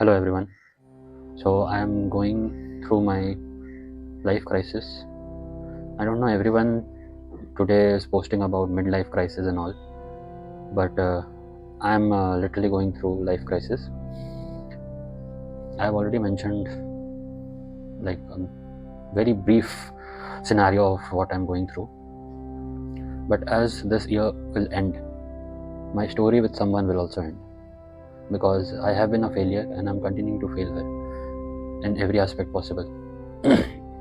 Hello everyone. So I am going through my life crisis. I don't know, everyone today is posting about midlife crisis and all, but I am literally going through life crisis. I have already mentioned like a very brief scenario of what I'm going through. But as this year will end, my story with someone will also end, because I have been a failure and I'm continuing to fail her in every aspect possible.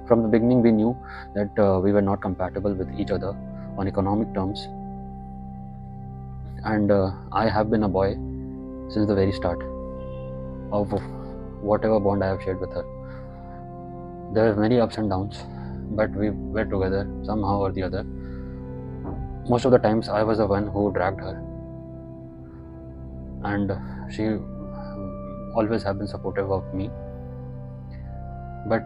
From the beginning, we knew that we were not compatible with each other on economic terms, and I have been a boy since the very start of whatever bond I have shared with her. There were many ups and downs, but we were together somehow or the other. Most of the times, I was the one who dragged her, and she always have been supportive of me. But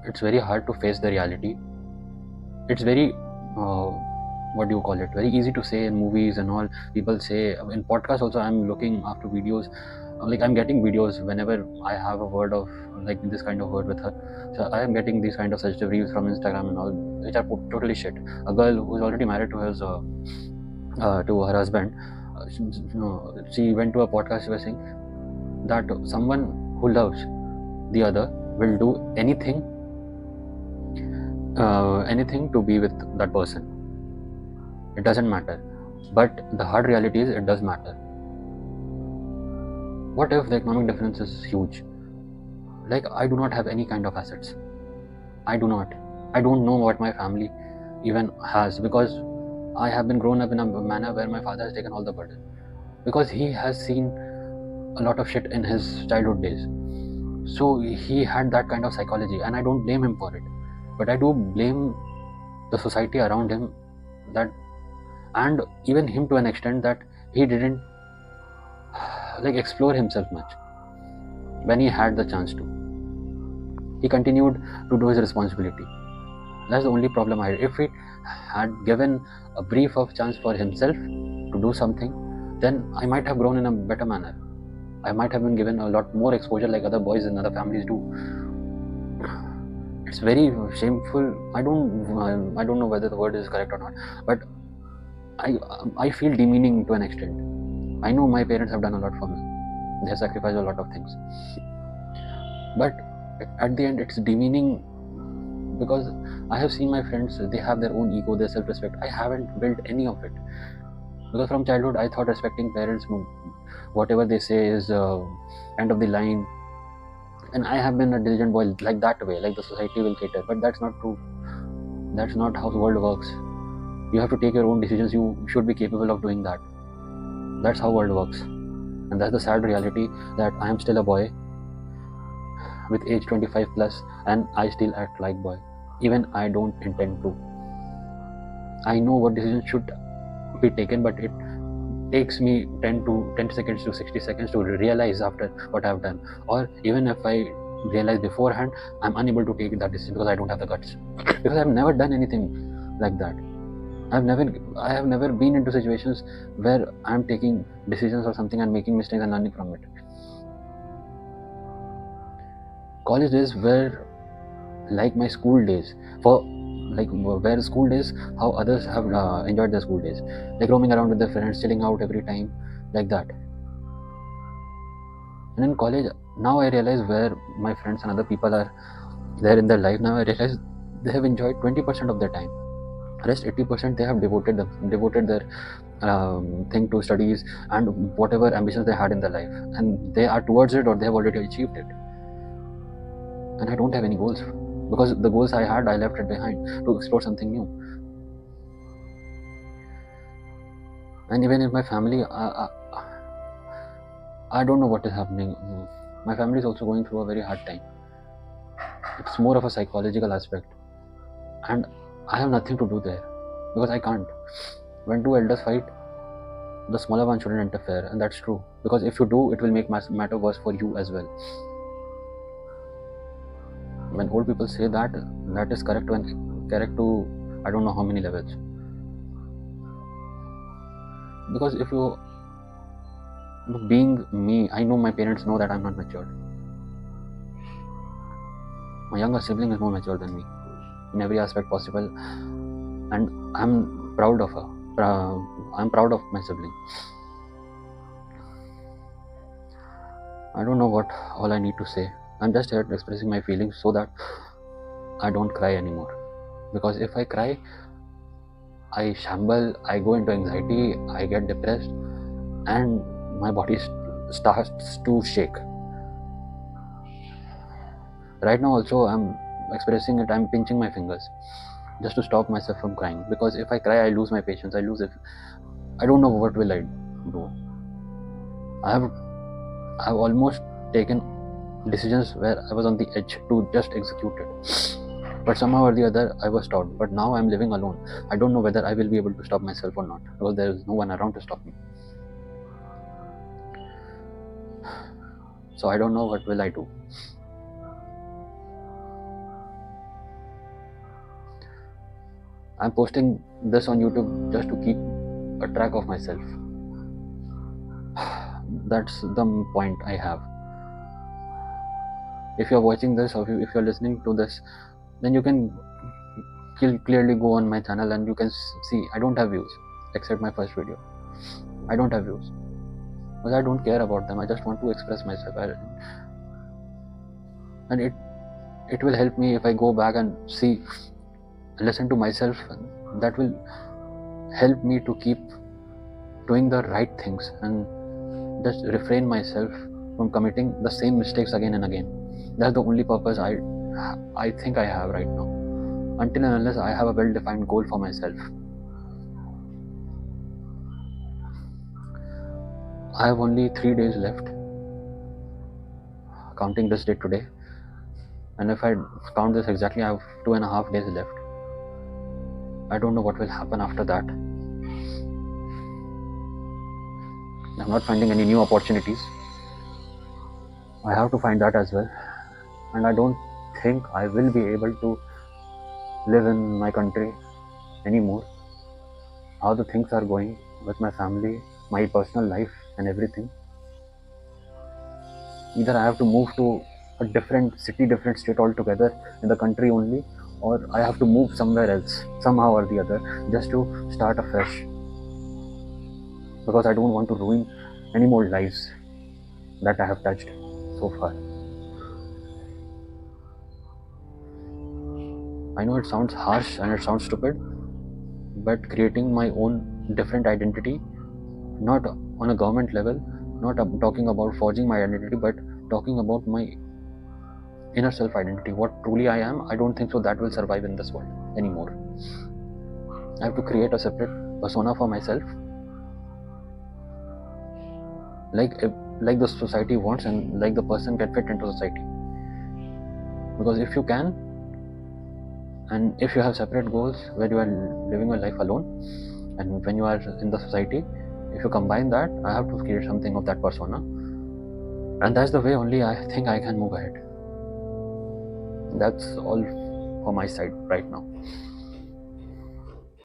it's very hard to face the reality. It's very what do you call it, very easy to say in movies and all. People say in podcasts also. I'm looking after videos, like I'm getting videos whenever I have a word of like this kind of word with her. So I am getting these kind of such reviews from Instagram and all, which are totally shit. A girl who's already married to her husband, she went to a podcast. She was saying that someone who loves the other will do anything to be with that person. It doesn't matter. But the hard reality is it does matter. What if the economic difference is huge? Like, I do not have any kind of assets. I don't know what my family even has, because I have been grown up in a manner where my father has taken all the burden, because he has seen a lot of shit in his childhood days. So he had that kind of psychology, and I don't blame him for it. But I do blame the society around him, that, and even him to an extent, that he didn't like explore himself much when he had the chance to. He continued to do his responsibility. That's the only problem I had. If he had given a brief of chance for himself to do something, then I might have grown in a better manner. I might have been given a lot more exposure like other boys in other families do. It's very shameful. I don't know whether the word is correct or not, but I feel demeaning to an extent. I know my parents have done a lot for me. They have sacrificed a lot of things. But at the end, it's demeaning, because I have seen my friends, they have their own ego, their self-respect. I haven't built any of it. Because from childhood, I thought respecting parents, whatever they say is end of the line. And I have been a diligent boy like that way, like the society will cater. But that's not true. That's not how the world works. You have to take your own decisions. You should be capable of doing that. That's how the world works. And that's the sad reality, that I am still a boy with age 25 plus, and I still act like boy. Even I don't intend to. I know what decisions should be taken, but it takes me 10 seconds to 60 seconds to realize after what I've done. Or even if I realize beforehand, I'm unable to take that decision because I don't have the guts. Because I've never done anything like that. I have never been into situations where I'm taking decisions or something and making mistakes and learning from it. College days were like my school days, where school days, how others have enjoyed their school days, like roaming around with their friends, chilling out every time, like that. And in college, now I realize where my friends and other people are there in their life. Now I realize they have enjoyed 20% of their time. Rest 80% they have devoted their thing to studies and whatever ambitions they had in their life, and they are towards it or they have already achieved it. And I don't have any goals, because the goals I had, I left it behind to explore something new. And even in my family, I don't know what is happening. My family is also going through a very hard time. It's more of a psychological aspect, and I have nothing to do there, because I can't. When two elders fight, the smaller one shouldn't interfere, and that's true, because if you do, it will make matter worse for you as well. When old people say that, that is correct to I don't know how many levels. Because if you being me, I know my parents know that I'm not matured. My younger sibling is more mature than me in every aspect possible, and I'm proud of her. I'm proud of my sibling. I don't know what all I need to say. I'm just here expressing my feelings so that I don't cry anymore. Because if I cry, I shamble, I go into anxiety, I get depressed, and my body starts to shake. Right now also I'm expressing it, I'm pinching my fingers just to stop myself from crying, because if I cry I lose my patience, I don't know what will I do. I've almost taken decisions where I was on the edge to just execute it, but somehow or the other I was stopped. But now I'm living alone. I don't know whether I will be able to stop myself or not, because there is no one around to stop me. So I don't know what will I do. I'm posting this on YouTube just to keep a track of myself. That's the point I have. If you're watching this, or if you're listening to this, then you can clearly go on my channel and you can see I don't have views except my first video. I don't have views because I don't care about them. I just want to express myself, and it will help me if I go back and see, listen to myself. That will help me to keep doing the right things and just refrain myself from committing the same mistakes again and again. That's the only purpose I think I have right now, until and unless I have a well-defined goal for myself. I have only 3 days left, counting this day today, and if I count this exactly, I have 2.5 days left. I don't know what will happen after that. I'm not finding any new opportunities. I have to find that as well, and I don't think I will be able to live in my country anymore. How the things are going with my family, my personal life and everything. Either I have to move to a different city, different state altogether in the country only, or I have to move somewhere else, somehow or the other, just to start afresh. Because I don't want to ruin any more lives that I have touched so far. I know it sounds harsh and it sounds stupid, but creating my own different identity, not on a government level, not talking about forging my identity, but talking about my inner self identity, what truly I am. I don't think so that will survive in this world anymore. I have to create a separate persona for myself, like the society wants, and like the person can fit into society. Because if you can, and if you have separate goals where you are living your life alone, and when you are in the society, if you combine that, I have to create something of that persona, and that's the way only I think I can move ahead. That's all for my side right now.